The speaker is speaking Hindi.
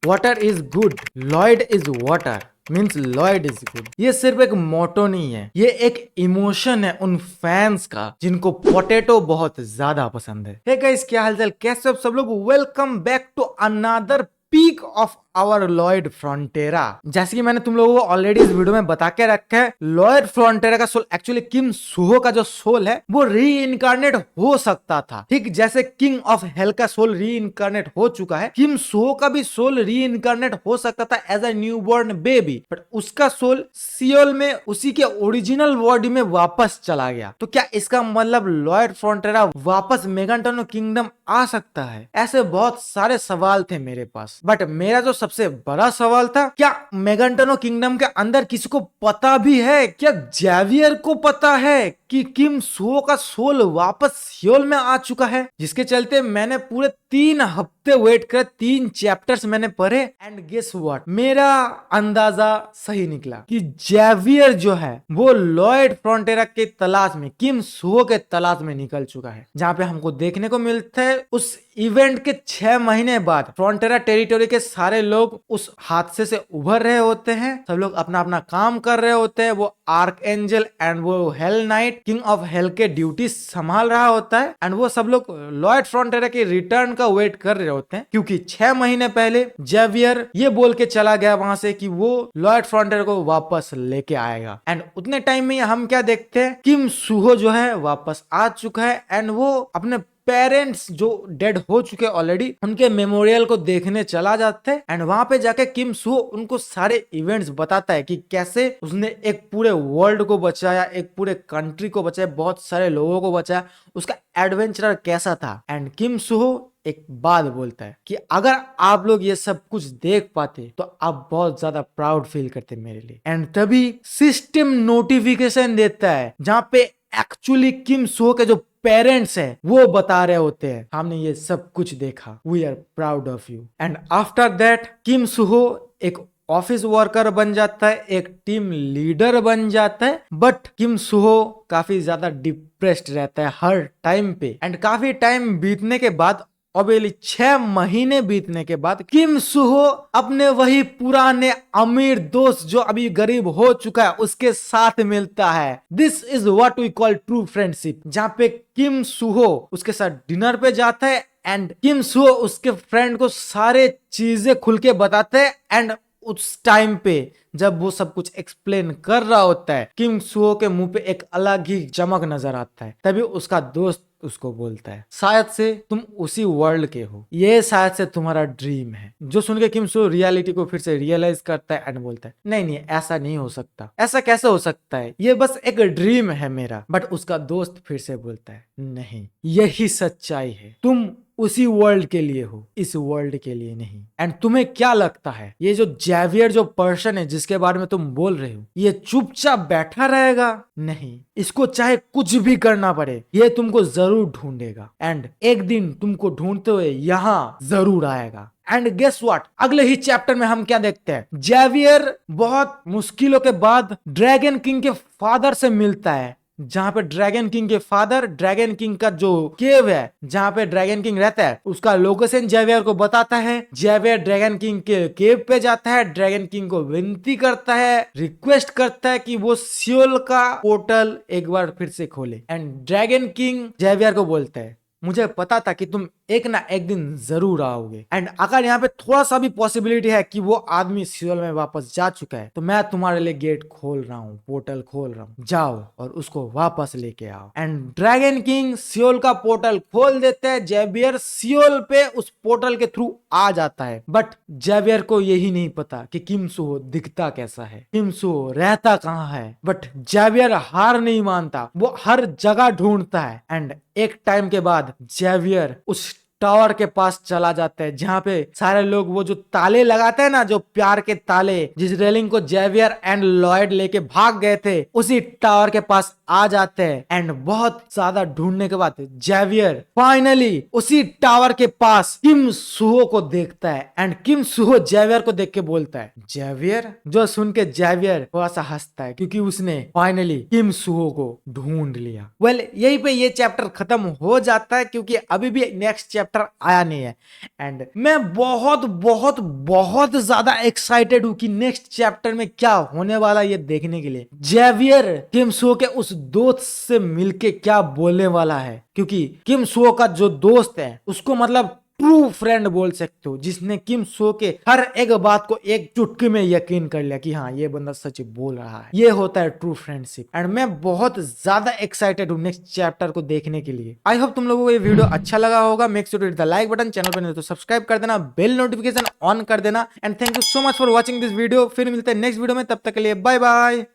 Water is good, Lloyd is water means Lloyd is good. ये सिर्फ एक मोटो नहीं है, ये एक इमोशन है उन फैंस का जिनको पोटैटो बहुत ज्यादा पसंद है। हे गाइस, क्या हालचाल, कैसे हो सब लोग? Welcome back to another peak of our Lloyd Frontera. जैसे कि मैंने तुम लोगों को ऑलरेडी इस वीडियो में बता के रखा है, लॉयड फ्रंटेरा का सोल एक्चुअली किम सुहो का जो सोल है वो री इनकारनेट हो सकता था। ठीक जैसे किंग ऑफ हेल का सोल री इनकारनेट हो चुका है, किम सुहो का भी सोल री इनकारनेट हो सकता था as a newborn baby, but उसका सोल सियोल में उसी के ओरिजिनल बॉडी में वापस चला गया। तो क्या इसका मतलब लॉयड फ्रंटेरा वापस मेगाटोनो किंगडम आ सकता है? ऐसे बहुत सारे सवाल थे मेरे पास, बट मेरा जो सबसे बड़ा सवाल था, क्या मेगाटोनो किंगडम के अंदर किसी को पता भी है, क्या जेवियर को पता है कि किम सुहो का सोल वापस सियोल में आ चुका है? जिसके चलते मैंने पूरे 3 हफ्ते वेट कर 3 चैप्टर्स मैंने पढ़े एंड गेस व्हाट, मेरा अंदाजा सही निकला कि जेवियर जो है वो लॉयड फ्रंटेरा के तलाश में, किम सुहो के तलाश में निकल चुका है। जहां पे हमको देखने को मिलता है उस इवेंट के 6 महीने बाद फ्रंटेरा टेरिटोरी के सारे लोग उस हादसे से उभर रहे होते हैं, सब लोग अपना अपना काम कर रहे होते हैं। वो आर्क एंजल एंड वो hello night king of hell के ड्यूटी संभाल रहा होता है एंड वो सब लोग लॉयड फ्रंटेरा के रिटर्न का वेट कर रहे होते हैं, क्योंकि 6 महीने पहले जेवियर ये बोल के चला गया वहां से कि वो लॉयड फ्रंटेरा को वापस लेके आएगा। एंड उतने टाइम में हम क्या देखते हैं, किम सुहो जो है वापस आ चुका है एंड वो अपने पेरेंट्स जो डेड हो चुके ऑलरेडी उनके मेमोरियल को देखने चला जाता है एंड वहां पे जाके किम सुहो उनको सारे इवेंट्स बताता है कि कैसे उसने एक पूरे वर्ल्ड को बचाया, एक पूरे कंट्री को बचाया, बहुत सारे लोगों को बचाया, उसका एडवेंचर कैसा था। एंड किम सुहो एक बात बोलता है कि अगर आप लोग ये सब कुछ देख पाते तो आप बहुत ज्यादा प्राउड फील करते मेरे लिए। एंड तभी सिस्टम नोटिफिकेशन देता है जहां पे एक्चुअली किम सुहो के जो पेरेंट्स है वो बता रहे होते हैं, हमने ये सब कुछ देखा, we are proud of you. And after that Kim Suho एक ऑफिस वर्कर बन जाता है, एक टीम लीडर बन जाता है, बट किम सुहो काफी ज्यादा डिप्रेस्ड रहता है हर टाइम पे। एंड काफी टाइम बीतने के बाद, ऑब्वियसली 6 महीने बीतने के बाद, किम सुहो अपने वही पुराने अमीर दोस्त जो अभी गरीब हो चुका है उसके साथ मिलता है। This is what we call true friendship, जहां पे किम सुहो उसके साथ डिनर पे जाता है एंड किम सुहो उसके फ्रेंड को सारे चीजें खुल के बताते हैं। एंड उस टाइम पे जब वो सब कुछ एक्सप्लेन कर रहा होता है, किम सुहो के मुंह पे एक अलग ही चमक नजर आता है। तभी उसका दोस्त उसको बोलता है, शायद से तुम उसी वर्ल्ड के हो, ये शायद से तुम्हारा ड्रीम है। जो सुन के किम सुहो रियलिटी को फिर से रियलाइज करता है एंड बोलता है, नहीं नहीं ऐसा नहीं हो सकता, ऐसा कैसे हो सकता है, ये बस एक ड्रीम है मेरा। बट उसका दोस्त फिर से बोलता है, नहीं यही सच्चाई है, तुम उसी वर्ल्ड के लिए हो, इस वर्ल्ड के लिए नहीं। एंड तुम्हें क्या लगता है ये जो जेवियर जो पर्सन है जिसके बारे में तुम बोल रहे हो, ये चुपचाप बैठा रहेगा? नहीं, इसको चाहे कुछ भी करना पड़े ये तुमको जरूर ढूंढेगा एंड एक दिन तुमको ढूंढते हुए यहाँ जरूर आएगा। एंड गेस व्हाट, अगले ही चैप्टर में हम क्या देखते हैं, जेवियर बहुत मुश्किलों के बाद ड्रैगन किंग के फादर से मिलता है, जहां पे ड्रैगन किंग के फादर ड्रैगन किंग का जो केव है जहां पे ड्रैगन किंग रहता है उसका लोकेशन जेवियर को बताता है। जेवियर ड्रैगन किंग के केव पे जाता है, ड्रैगन किंग को विनती करता है, रिक्वेस्ट करता है कि वो सियोल का पोर्टल एक बार फिर से खोले। एंड ड्रैगन किंग जेवियर को बोलता है, मुझे पता था कि तुम एक ना एक दिन जरूर आओगे एंड अगर यहाँ पे थोड़ा सा भी पॉसिबिलिटी है कि वो आदमी सियोल में वापस जा चुका है तो मैं तुम्हारे लिए गेट खोल रहा हूँ, पोर्टल खोल रहा हूँ, जाओ और उसको वापस लेके आओ। एंड ड्रैगन किंग सियोल का पोर्टल खोल देते हैं, जेवियर सियोल पे उस पोर्टल के थ्रू आ जाता है। बट जेवियर को यही नहीं पता कि किम सुहो दिखता कैसा है, किम सुहो रहता कहाँ है। बट जेवियर हार नहीं मानता, वो हर जगह ढूंढता है एंड एक टाइम के बाद जेवियर उस टावर के पास चला जाता है जहां पे सारे लोग वो जो ताले लगाते हैं ना, जो प्यार के ताले, जिस रेलिंग को जेवियर एंड लॉयड लेके भाग गए थे, उसी टावर के पास आ जाते हैं एंड बहुत ज्यादा ढूंढने के बाद जेवियर फाइनली उसी टावर के पास किम सुहो को देखता है एंड किम सुहो जेवियर को देख के बोलता है जेवियर, जो सुन के जेवियर थोड़ा सा हंसता है क्योंकि उसने फाइनली किम सुहो को ढूंढ लिया। वेल यहीं पे ये चैप्टर खत्म हो जाता है क्योंकि अभी भी नेक्स्ट चैप्टर आया नहीं है एंड मैं बहुत बहुत बहुत ज्यादा एक्साइटेड हूं कि नेक्स्ट चैप्टर में क्या होने वाला ये देखने के लिए। जेवियर किम सुहो के उस दोस्त से मिलके क्या बोलने वाला है, क्योंकि किम सुहो का जो दोस्त है उसको मतलब ट्रू फ्रेंड बोल सकते हो, जिसने किम सो के हर एक बात को एक चुटकी में यकीन कर लिया कि हाँ ये बंदा सच बोल रहा है। ये होता है ट्रू फ्रेंडशिप एंड मैं बहुत ज्यादा एक्साइटेड हूँ नेक्स्ट चैप्टर को देखने के लिए। आई होप तुम लोगों को ये वीडियो अच्छा लगा होगा। Make sure to hit the like button, channel पर नहीं तो सब्सक्राइब कर देना, बेल नोटिफिकेशन ऑन कर देना and thank you so much for watching this video. फिर मिलते हैं नेक्स्ट वीडियो में, तब तक के लिए बाय बाय।